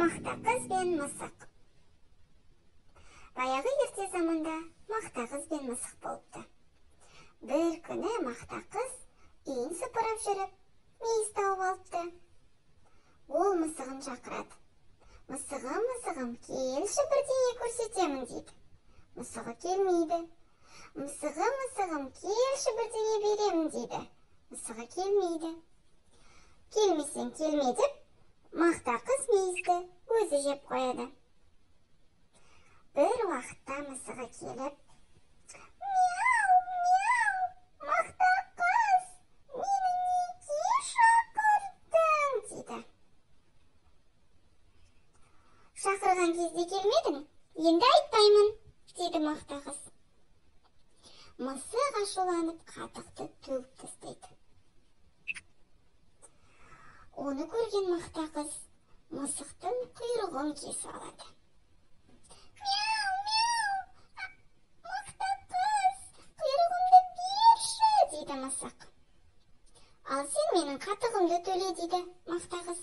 Мақта қыз бен мысық. Баяғы ерте заманда мақта қыз бен мысық болыпты. Бір күні мақта қыз үйін сыпырып жүріп, мейіз тауып алыпты. Ол мысығын шақырады. Мысығым, мысығым, келші бірдеңе көрсетемін дейді. Мысығы келмейді. Мысығым, мысығым, келші бірдеңе беремін дейді. Мысығы келмейді. Келмесең келме деп, мақта қыз мейізді өзі жеп қояды. Бір уақытта мысығы келіп, «Мяу, мяу, мақта қыз, мені неге шақырдың?» дейді. «Шақырған кезде келмедің, енді айтпаймын», дейді мақта қыз. Мысық ашуланып қатықты төгіп тастайды. Оны көрген мақта қыз мысықтың құйрығын кесіп алады. «Мяу, мяу, мақта қыз, құйрығымды берші», дейді мысық. «Ал сен менің қатығымды төле», дейді мақта қыз.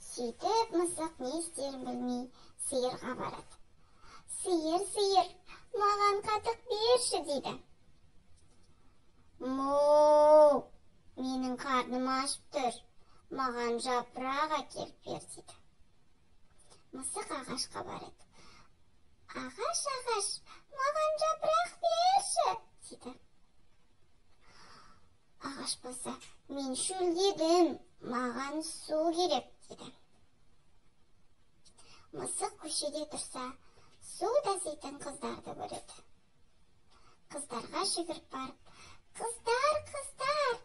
Сөйтіп мысық не істерін білмей сиырға барады. «Сиыр, сиыр, маған қатық берші», дейді. «Му, менің қарным ашып тұр, маған жапырақ әкеліп бер», дейді. Мысық ағашқа барады. «Ағаш, ағаш, маған жапырақ берші», дейді. Ағаш болса, «Мен шөлдедім, маған су керек», дейді. Мысық көшеде тұрса, су таситын қыздарды көреді. Қыздарға жүгіріп барып, «Қыздар, қыздар,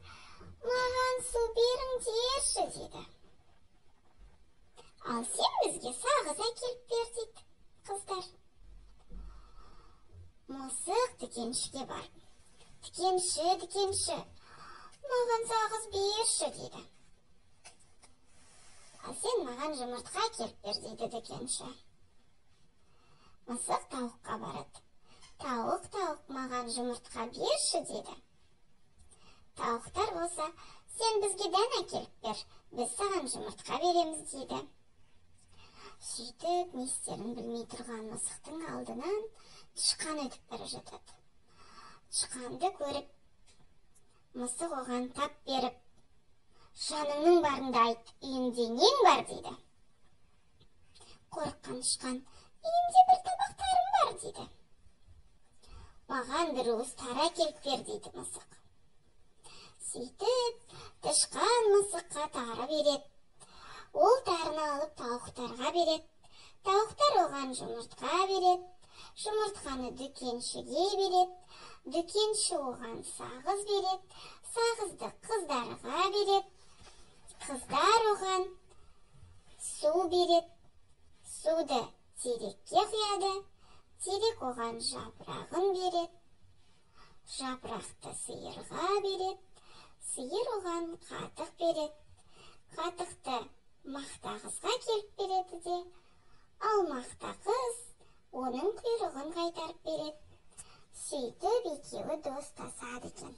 маған су беріңдерші», дейді. «Ал сен бізге сағыз әкеліп бер», дейді қыздар. Мысық дүкеншіге барып, «Дүкенші, дүкенші, маған сағыз берші», дейді. «Ал сен маған жұмыртқа әкеліп бер», дейді дүкенші. Мысық тауыққа барады. «Тауық, тауық, маған жұмыртқа берші», дейді. Тауықтар болса, «Сен бізге дән әкеліп бер, біз саған жұмыртқа береміз», дейді. Сөйтіп, не істерін білмей тұрған мысықтың алдынан тышқан өтіп бара жатады. Тышқанды көріп, мысық оған тап беріп, «Жаныңның барында айт, үйінде нең бар?» дейді. Қорыққан тышқан, «Үйімде бір табақтарым бар», дейді. «Маған бір уыс тары әкеліп бер», дейді мысық. Сөйтіп, тышқан мысыққа тары береді. Ол тарыны алып тауықтарға береді. Тауықтар оған жұмыртқа береді. Жұмыртқаны дүкеншіге береді. Дүкенші оған сағыз береді. Сағызды қыздарға береді. Қыздар оған су береді. Суды терекке құяды. Терек оған жапырағын береді. Жапырақты сиырға береді. Сиыр оған қатық береді. Қатықты мақта қызға келіп береді де, ал мақта қыз оның құйрығын қайтарып береді. Сөйтіп екеуі достасады екен.